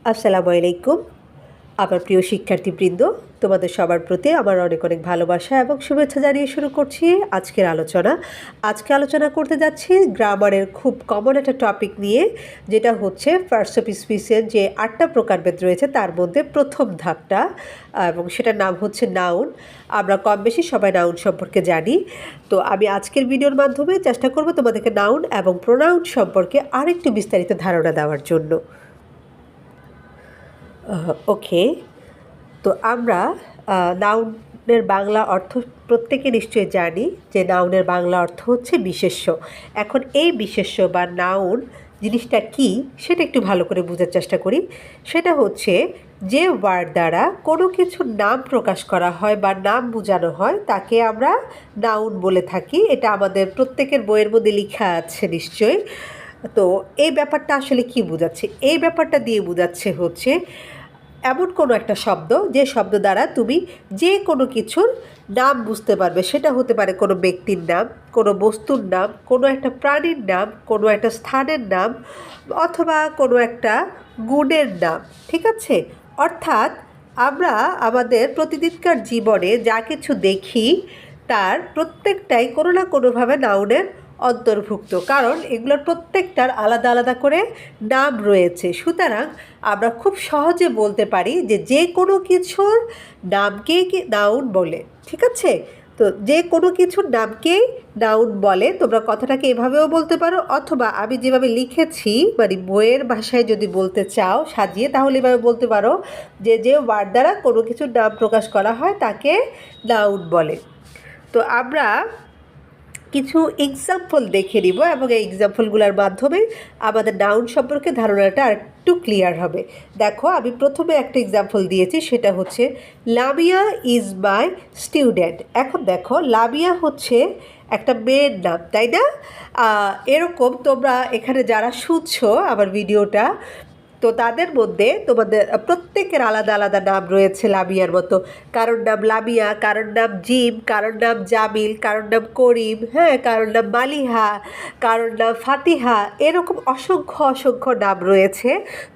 আসসালামু আলাইকুম। আমার প্রিয় শিক্ষার্থীবৃন্দ, তোমাদের সবার প্রতি আমার অনেক অনেক ভালোবাসা এবং শুভেচ্ছা জানিয়ে শুরু করছি আজকের আলোচনা। আজকে আলোচনা করতে যাচ্ছি গ্রামারের খুব কমন একটা টপিক নিয়ে, যেটা হচ্ছে পার্টস অফ স্পিচের যে 8টা প্রকারভেদ রয়েছে তার মধ্যে প্রথম ধাপটা, এবং সেটার নাম হচ্ছে নাউন। আমরা কম বেশি সবাই নাউন সম্পর্কে জানি। তো আমি আজকের ভিডিওর মাধ্যমে চেষ্টা করব তোমাদেরকে নাউন এবং প্রোনাউন সম্পর্কে আরেকটু বিস্তারিত ধারণা দেওয়ার জন্য। ওকে, তো আমরা নাউনের বাংলা অর্থ প্রত্যেকে নিশ্চয়ই জানি যে নাউনের বাংলা অর্থ হচ্ছে বিশেষ্য। এখন এই বিশেষ্য বা নাউন জিনিসটা কি সেটা একটু ভালো করে বোঝার চেষ্টা করি। সেটা হচ্ছে যে ওয়ার্ড দ্বারা কোনো কিছুর নাম প্রকাশ করা হয় বা নাম বোঝানো হয় তাকে আমরা নাউন বলে থাকি। এটা আমাদের প্রত্যেকের বইয়ের মধ্যে লেখা আছে নিশ্চয়ই। তো এই ব্যাপারটা আসলে কি বোঝাচ্ছে? এই ব্যাপারটা দিয়ে বোঝাচ্ছে হচ্ছে এমন কোনো একটা শব্দ যে শব্দ দ্বারা তুমি যে কোনো কিছুর নাম বুঝতে পারবে। সেটা হতে পারে কোনো ব্যক্তির নাম, কোনো বস্তুর নাম, কোনো একটা প্রাণীর নাম, কোনো একটা স্থানের নাম, অথবা কোনো একটা গুণের নাম। ঠিক আছে? অর্থাৎ আমরা আমাদের প্রতিদিনকার জীবনে যা কিছু দেখি তার প্রত্যেকটাই কোনো না কোনোভাবে নাউনের অন্তর্ভুক্ত, কারণ এগুলোর প্রত্যেকটার আলাদা আলাদা করে নাম রয়েছে। সুতরাং আমরা খুব সহজে বলতে পারি যে যে কোনো কিছুর নামকেই নাউন বলে। ঠিক আছে? তো যে কোনো কিছুর নামকেই নাউন বলে। তোমরা কথাটাকে এভাবেও বলতে পারো, অথবা আমি যেভাবে লিখেছি মানে বইয়ের ভাষায় যদি বলতে চাও সাজিয়ে, তাহলে এভাবে বলতে পারো যে যে ওয়ার্ড দ্বারা কোনো কিছুর নাম প্রকাশ করা হয় তাকে নাউন বলে। তো আমরা কিছু এক্সাম্পল দেখে নিব এবং এই এক্সাম্পলগুলোর মাধ্যমে আমাদের নাউন সম্পর্কে ধারণাটা আর একটু ক্লিয়ার হবে। দেখো, আমি প্রথমে একটা এক্সাম্পল দিয়েছি, সেটা হচ্ছে লামিয়া ইজ মাই স্টুডেন্ট। এখন দেখো, লামিয়া হচ্ছে একটা মেয়ের নাম, তাই না? এরকম তোমরা এখানে যারা শুনছো আমার ভিডিওটা, তো তাদের মধ্যে তোমাদের প্রত্যেকের আলাদা আলাদা নাম রয়েছে লামিয়ার মতো। কারোর নাম লামিয়া, কারোর নাম জিম, কারোর নাম জামিল, কারোর নাম করিম, হ্যাঁ, কারোর নাম মালিহা, কারোর নাম ফাতিহা। এরকম অসংখ্য অসংখ্য নাম রয়েছে।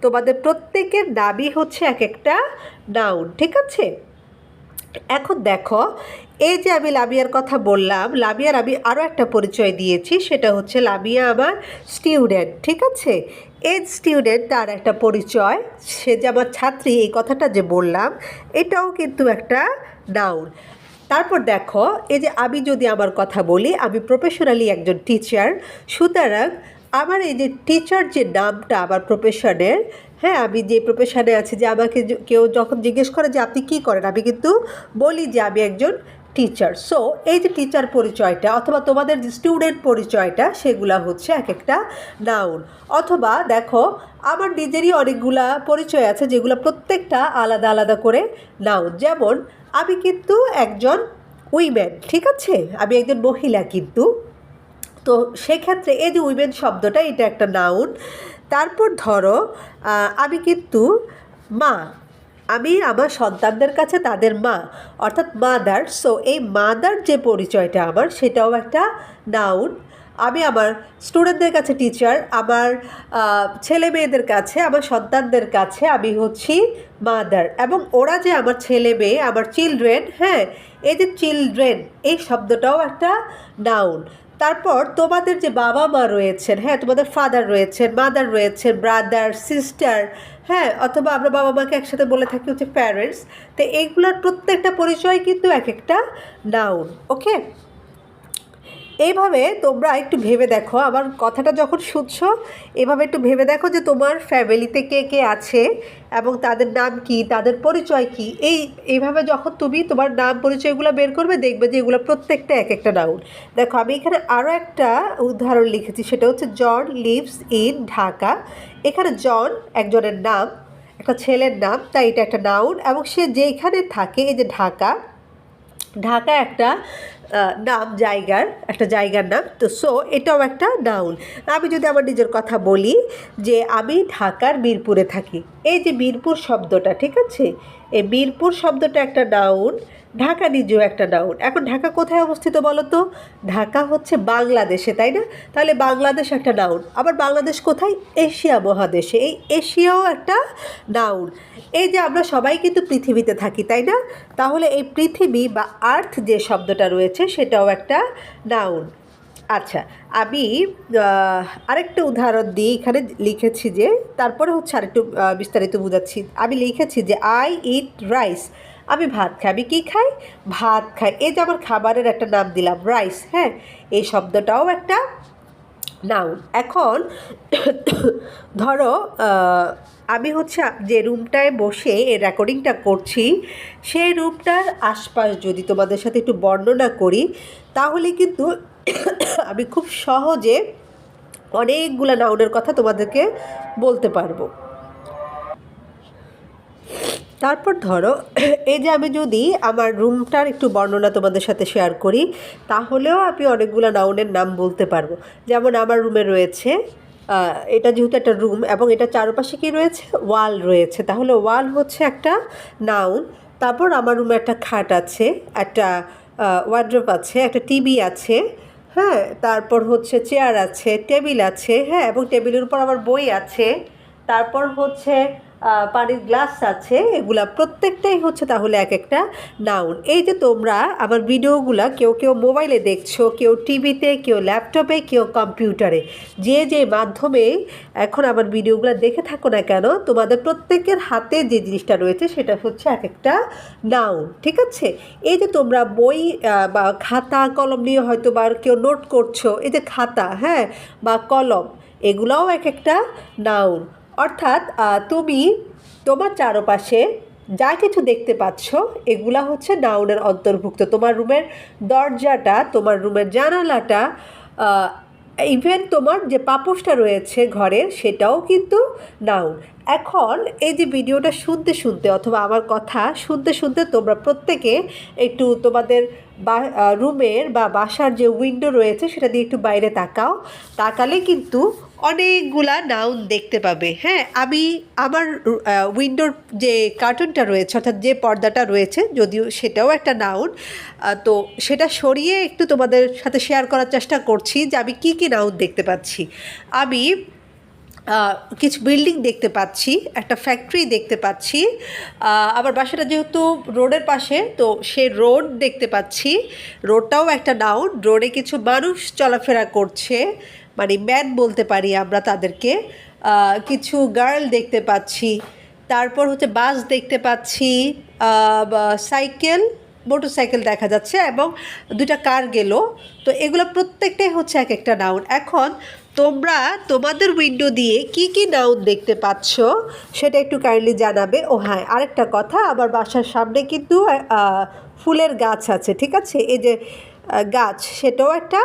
তোমাদের প্রত্যেকের নামই হচ্ছে এক একটা নাউন। ঠিক আছে? এখন দেখো, এই যে আমি লামিয়ার কথা বললাম, লামিয়ার আমি আরও একটা পরিচয় দিয়েছি, সেটা হচ্ছে লামিয়া আমার স্টুডেন্ট। ঠিক আছে? এই স্টুডেন্ট তার একটা পরিচয়, সে যে আমার ছাত্রী, এই কথাটা যে বললাম এটাও কিন্তু একটা নাউন। তারপর দেখো, এই যে আমি যদি আমার কথা বলি, আমি প্রফেশনালি একজন টিচার। সুতরাং আমার এই যে টিচার যে নামটা আমার প্রফেশনের, হ্যাঁ, আমি যে প্রফেশনে আছি, যে আমাকে কেউ যখন জিজ্ঞেস করে যে আপনি কী করেন, আমি কিন্তু বলি যে আমি একজন টিচার। সো এই যে টিচার পরিচয়টা অথবা তোমাদের যে স্টুডেন্ট পরিচয়টা, সেগুলা হচ্ছে এক একটা নাউন। অথবা দেখো, আমার নিজেরই অনেকগুলা পরিচয় আছে যেগুলো প্রত্যেকটা আলাদা আলাদা করে নাউন। যেমন আমি কিন্তু একজন উইমেন। ঠিক আছে? আমি একজন মহিলা কিন্তু। তো সেক্ষেত্রে এই যে উইমেন শব্দটা, এটা একটা নাউন। তারপর ধরো, আমি কিন্তু মা, আমি আমার সন্তানদের কাছে তাদের মা, অর্থাৎ মাদার। সো এই মাদার যে পরিচয়টা আমার, সেটাও একটা নাউন। আমি আমার স্টুডেন্টদের কাছে টিচার, আমার ছেলে মেয়েদের কাছে, আমার সন্তানদের কাছে আমি হচ্ছি মাদার, এবং ওরা যে আমার ছেলে মেয়ে, আমার চিলড্রেন, হ্যাঁ, এই যে চিলড্রেন এই শব্দটাও একটা নাউন। তারপর তোমাদের যে বাবা মা রয়েছেন, হ্যাঁ, তোমাদের ফাদার রয়েছেন, মাদার রয়েছেন, ব্রাদার, সিস্টার, হ্যাঁ, অথবা আমরা বাবা মাকে একসাথে বলে থাকি হচ্ছে প্যারেন্টস। তো এইগুলোর প্রত্যেকটা পরিচয় কিন্তু এক একটা নাউন। ওকে, এইভাবে তোমরা একটু ভেবে দেখো, আমার কথাটা যখন শুনছো এভাবে একটু ভেবে দেখো যে তোমার ফ্যামিলিতে কে কে আছে এবং তাদের নাম কি, তাদের পরিচয় কি। এইভাবে যখন তুমি তোমার নাম পরিচয়গুলো বের করবে, দেখবে যে এগুলো প্রত্যেকটা এক একটা নাউন। দেখো, আমি এখানে আরও একটা উদাহরণ লিখেছি, সেটা হচ্ছে জন লিভস ইন ঢাকা। এখানে জন একজনের নাম, একটা ছেলের নাম, তাই এটা একটা নাউন। এবং সে যেখানে থাকে, এই যে ঢাকা, ঢাকা একটা নাম, জায়গার একটা জায়গার নাম। তো সো এটাও একটা নাউন। আমি যদি আমার নিজের কথা বলি যে আমি ঢাকার মিরপুরে থাকি, এই যে মিরপুর শব্দটা, ঠিক আছে, এই মিরপুর শব্দটা একটা নাউন। ঢাকা নিজেও একটা নাউন। এখন ঢাকা কোথায় অবস্থিত বলো তো? ঢাকা হচ্ছে বাংলাদেশে, তাই না? তাহলে বাংলাদেশ একটা নাউন। আবার বাংলাদেশ কোথায়? এশিয়া মহাদেশে। এই এশিয়াও একটা নাউন। এই যে আমরা সবাই কিন্তু পৃথিবীতে থাকি, তাই না? তাহলে এই পৃথিবী বা আর্থ যে শব্দটা রয়েছে সেটাও একটা নাউন। আচ্ছা, আমি আরেকটা উদাহরণ দিই। এখানে লিখেছি যে, তারপরে হচ্ছে আরেকটু বিস্তারিত বোঝাচ্ছি। আমি লিখেছি যে আই ইট রাইস, আমি ভাত খাই। আমি কী খাই? ভাত খাই। এই যে আমার খাবারের একটা নাম দিলাম রাইস, হ্যাঁ, এই শব্দটাও একটা নাউন। এখন ধরো আমি হচ্ছে যে রুমটায় বসে এই রেকর্ডিংটা করছি, সেই রুমটার আশপাশ যদি তোমাদের সাথে একটু বর্ণনা করি, তাহলে কিন্তু আমি খুব সহজে অনেকগুলো নাউনের কথা তোমাদেরকে বলতে পারবো। তারপর ধরো এই যে আমি যদি আমার রুমটার একটু বর্ণনা তোমাদের সাথে শেয়ার করি, তাহলেও আমি অনেকগুলো নাউনের নাম বলতে পারবো। যেমন আমার রুমে রয়েছে, এটা যেহেতু একটা রুম এবং এটা চারপাশে কী রয়েছে? ওয়াল রয়েছে, তাহলে ওয়াল হচ্ছে একটা নাউন। তারপর আমার রুমে একটা খাট আছে, একটা ওয়ার্ড্রোব আছে, একটা টিভি আছে, হ্যাঁ, তারপর হচ্ছে চেয়ার আছে, টেবিল আছে, হ্যাঁ, এবং টেবিলের উপর আমার বই আছে, তারপর হচ্ছে পানির গ্লাস আছে। এগুলা প্রত্যেকটাই হচ্ছে তাহলে এক একটা নাউন। এই যে তোমরা আমার ভিডিওগুলা কেউ কেউ মোবাইলে দেখছো, কেউ টিভিতে, কেউ ল্যাপটপে, কেউ কম্পিউটারে, যে যে মাধ্যমে এখন আমার ভিডিওগুলো দেখে থাকো না কেন, তোমাদের প্রত্যেকের হাতে যে জিনিসটা রয়েছে সেটা হচ্ছে এক একটা নাউন, ঠিক আছে? এই যে তোমরা বই বা খাতা কলম নিয়ে হয়তো বা কেউ নোট করছো, এই যে খাতা, হ্যাঁ, বা কলম, এগুলাও এক একটা নাউন। অর্থাৎ তুমি তোমার চারপাশে যা কিছু দেখতে পাচ্ছ এগুলা হচ্ছে নাউনের অন্তর্ভুক্ত। তোমার রুমের দরজাটা, তোমার রুমের জানালাটা, ইভেন তোমার যে পাপোশটা রয়েছে ঘরের, সেটাও কিন্তু নাউন। এখন এই যে ভিডিওটা শুনতে শুনতে অথবা আমার কথা শুনতে শুনতে তোমরা প্রত্যেকে একটু তোমাদের রুমের বা বাসার যে উইন্ডো রয়েছে সেটা দিয়ে একটু বাইরে তাকাও। তাকালে কিন্তু অনেকগুলা নাউন দেখতে পাবে। হ্যাঁ, আমি আমার উইন্ডোর যে কার্টুনটা রয়েছে, অর্থাৎ যে পর্দাটা রয়েছে, যদিও সেটাও একটা নাউন, তো সেটা সরিয়ে একটু তোমাদের সাথে শেয়ার করার চেষ্টা করছি যে আমি কী কী নাউন দেখতে পাচ্ছি। আমি কিছু বিল্ডিং দেখতে পাচ্ছি, একটা ফ্যাক্টরি দেখতে পাচ্ছি, আমার বাসাটা যেহেতু রোডের পাশে, তো সে রোড দেখতে পাচ্ছি, রোডটাও একটা নাউন। রোডে কিছু মানুষ চলাফেরা করছে, মানে ম্যান বলতে পারি আমরা তাদেরকে। কিছু গার্ল দেখতে পাচ্ছি, তারপর হচ্ছে বাস দেখতে পাচ্ছি, সাইকেল, মোটরসাইকেল দেখা যাচ্ছে, এবং দুটা কার গেল। তো এগুলো প্রত্যেকটাই হচ্ছে এক একটা নাউন। এখন তোমরা তোমাদের উইন্ডো দিয়ে কি কি নাউন দেখতে পাচ্ছ সেটা একটু কাইন্ডলি জানাবে। ও হ্যাঁ, আরেকটা কথা, আমার বাসার সামনে কিন্তু ফুলের গাছ আছে, ঠিক আছে? এই যে গাছ, সেটাও একটা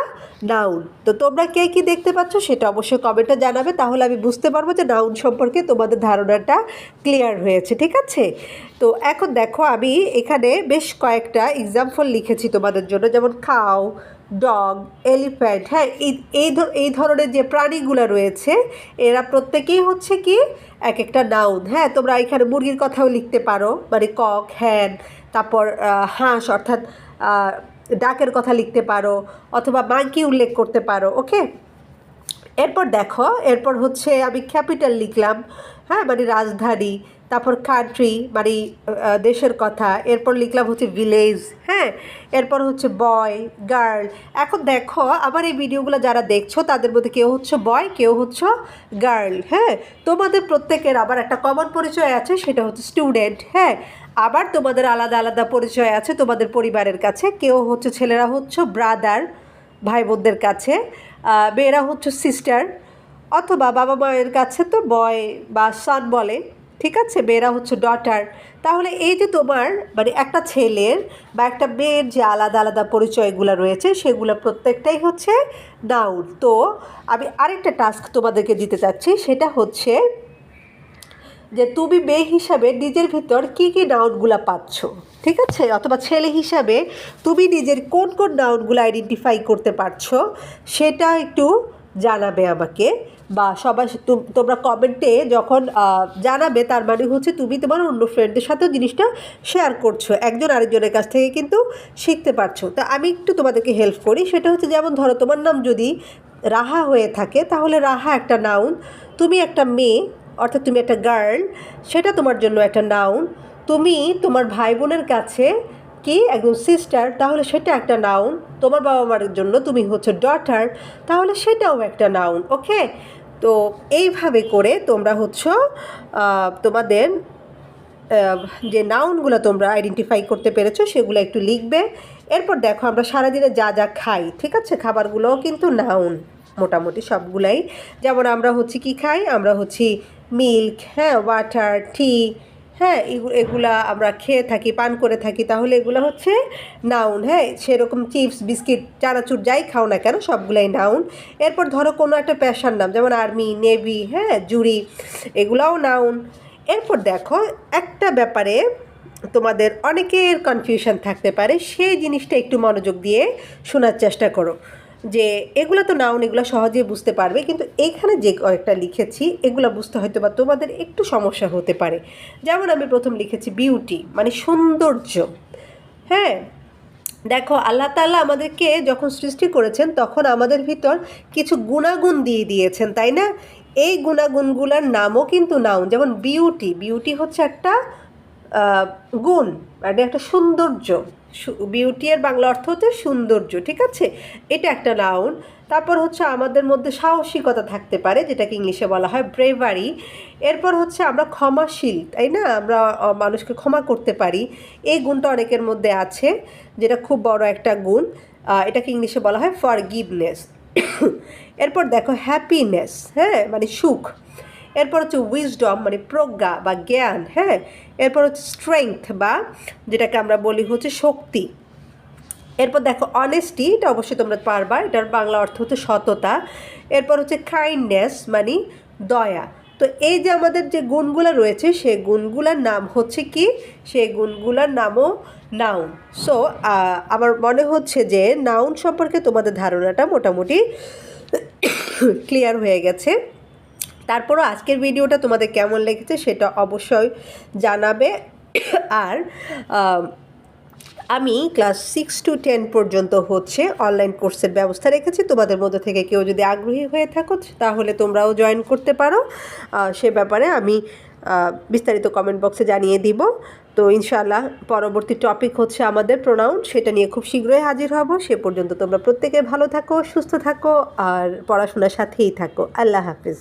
নাউন। তো তোমরা কে কী দেখতে পাচ্ছ সেটা অবশ্যই কমেন্টে জানাবে, তাহলে আমি বুঝতে পারবো যে নাউন সম্পর্কে তোমাদের ধারণাটা ক্লিয়ার হয়েছে, ঠিক আছে? তো এখন দেখো, আমি এখানে বেশ কয়েকটা এক্সাম্পল লিখেছি তোমাদের জন্য, যেমন কাউ, ডগ, এলিফ্যান্ট, হ্যাঁ, এই ধরনের যে প্রাণীগুলো রয়েছে এরা প্রত্যেকেই হচ্ছে কি এক একটা নাউন। হ্যাঁ, তোমরা এখানে মুরগির কথাও লিখতে পারো, মানে কক, হ্যান, তারপর হাঁস অর্থাৎ ডাকের কথা লিখতে পারো, অথবা মাংকি উল্লেখ করতে পারো। ওকে, এরপর দেখো, এরপর হচ্ছে আমি ক্যাপিটাল লিখলাম, হ্যাঁ, মানে রাজধানী, তারপর কান্ট্রি মানে দেশের কথা, এরপর লিখলাম হচ্ছে ভিলেজ, হ্যাঁ, এরপর হচ্ছে বয়, গার্ল। এখন দেখো আমার এই ভিডিওগুলো যারা দেখছো তাদের মধ্যে কেউ হচ্ছে বয়, কেউ হচ্ছে গার্ল, হ্যাঁ। তোমাদের প্রত্যেকের আবার একটা কমন পরিচয় আছে, সেটা হচ্ছে স্টুডেন্ট, হ্যাঁ। আবার তোমাদের আলাদা আলাদা পরিচয় আছে তোমাদের পরিবারের কাছে, কেউ হচ্ছে, ছেলেরা হচ্ছে ব্রাদার, ভাই বোনদের কাছে, মেয়েরা হচ্ছে সিস্টার, অথবা বাবা মায়ের কাছে তো বয় বা সন বলে, ঠিক আছে, মেয়েরা হচ্ছে ডটার। তাহলে এই যে তোমার মানে একটা ছেলের বা একটা মেয়ের যে আলাদা আলাদা পরিচয়গুলো রয়েছে সেগুলো প্রত্যেকটাই হচ্ছে নাউন। তো আমি আরেকটা টাস্ক তোমাদেরকে দিতে চাচ্ছি, সেটা হচ্ছে যে তুমি মেয়ে হিসাবে নিজের ভিতর কী কী নাউনগুলো পাচ্ছ, ঠিক আছে, অথবা ছেলে হিসাবে তুমি নিজের কোন কোন নাউনগুলো আইডেন্টিফাই করতে পারছো সেটা একটু জানাবে আমাকে। বা সবার তোমরা কমেন্টে যখন জানাবে, তার মানে হচ্ছে তুমি তোমার অন্য ফ্রেন্ডদের সাথেও জিনিসটা শেয়ার করছো, একজন আরেকজনের কাছ থেকে কিন্তু শিখতে পারছো। তা আমি একটু তোমাদেরকে হেল্প করি, সেটা হচ্ছে যেমন ধরো তোমার নাম যদি রাহা হয়ে থাকে, তাহলে রাহা একটা নাউন। তুমি একটা মেয়ে, অর্থাৎ তুমি একটা গার্ল, সেটা তোমার জন্য একটা নাউন। তুমি তোমার ভাই বোনের কাছে কি একজন সিস্টার, তাহলে সেটা একটা নাউন। তোমার বাবা মার জন্য তুমি হচ্ছে ডটার, তাহলে সেটাও একটা নাউন। ওকে, তো এইভাবে করে তোমরা হচ্ছে তোমাদের যে নাউনগুলো তোমরা আইডেন্টিফাই করতে পেরেছো সেগুলো একটু লিখবে। এরপর দেখো আমরা সারাদিনে যা যা খাই, ঠিক আছে, খাবারগুলোও কিন্তু নাউন মোটামুটি সবগুলাই। যেমন আমরা হচ্ছে কি খাই, আমরা হচ্ছি মিল্ক, হ্যাঁ, ওয়াটার, টি, হ্যাঁ, এগুলা আমরা খেয়ে থাকি, পান করে থাকি, তাহলে এগুলো হচ্ছে নাউন। হ্যাঁ, সেরকম চিপস, বিস্কিট, চানাচুর যাই খাও না কেন সবগুলাই নাউন। এরপর ধরো কোনো একটা পেশার নাম, যেমন আর্মি, নেভি, হ্যাঁ, জুরি, এগুলাও নাউন। এরপর দেখো একটা ব্যাপারে তোমাদের অনেকের কনফিউশন থাকতে পারে, সেই জিনিসটা একটু মনোযোগ দিয়ে শোনার চেষ্টা করো। যে এগুলো তো নাউন, এগুলো সহজেই বুঝতে পারবে, কিন্তু এইখানে যে কয়েকটা লিখেছি এগুলো বুঝতে হয়তো বা তোমাদের একটু সমস্যা হতে পারে। যেমন আমি প্রথম লিখেছি বিউটি, মানে সৌন্দর্য। হ্যাঁ, দেখো আল্লাহ তাআলা আমাদেরকে যখন সৃষ্টি করেছেন তখন আমাদের ভিতর কিছু গুণাগুণ দিয়ে দিয়েছেন, তাই না? এই গুণাগুণগুলোর নামও কিন্তু নাউন। যেমন বিউটি, বিউটি হচ্ছে একটা গুণ, মানে একটা সৌন্দর্য। বিউটি এর বাংলা অর্থ হচ্ছে সৌন্দর্য, ঠিক আছে, এটা একটা নাউন। তারপর হচ্ছে আমাদের মধ্যে সাহসিকতা থাকতে পারে, যেটাকে ইংলিশে বলা হয় ব্রেভারি। এরপর হচ্ছে আমরা ক্ষমাশীল, তাই না, আমরা মানুষকে ক্ষমা করতে পারি, এই গুণটা অনেকের মধ্যে আছে, যেটা খুব বড় একটা গুণ। এটাকে ইংলিশে বলা হয় ফরগিভনেস। এরপর দেখো হ্যাপিনেস, হ্যাঁ, মানে সুখ। এরপর হচ্ছে উইজডম, মানে প্রজ্ঞা বা জ্ঞান, হ্যাঁ। এরপর হচ্ছে স্ট্রেংথ, বা যেটাকে আমরা বলি হচ্ছে শক্তি। এরপর দেখো অনেস্টি, এটা অবশ্যই তোমরা পারবা, এটার বাংলা অর্থ হচ্ছে সততা। এরপর হচ্ছে কাইন্ডনেস, মানে দয়া। তো এই যে আমাদের যে গুণগুলো রয়েছে, সেই গুণগুলোর নাম হচ্ছে কি, সেই গুণগুলোর নামও নাউন। সো আমার মনে হচ্ছে যে নাউন সম্পর্কে তোমাদের ধারণাটা মোটামুটি ক্লিয়ার হয়ে গেছে। তারপরও আজকের ভিডিওটা তোমাদের কেমন লেগেছে সেটা অবশ্যই জানাবে। আর আমি ক্লাস 6 to 10 পর্যন্ত হচ্ছে অনলাইন কোর্সের ব্যবস্থা রেখেছি। তোমাদের মধ্যে থেকে কেউ যদি আগ্রহী হয়ে থাকো তাহলে তোমরাও জয়েন করতে পারো। সে ব্যাপারে আমি বিস্তারিত কমেন্ট বক্সে জানিয়ে দিব। তো ইনশাআল্লাহ পরবর্তী টপিক হচ্ছে আমাদের প্রোনাউন, সেটা নিয়ে খুব শীঘ্রই হাজির হব। সে পর্যন্ত তোমরা প্রত্যেকে ভালো থাকো, সুস্থ থাকো, আর পড়াশোনার সাথেই থাকো। আল্লাহ হাফিজ।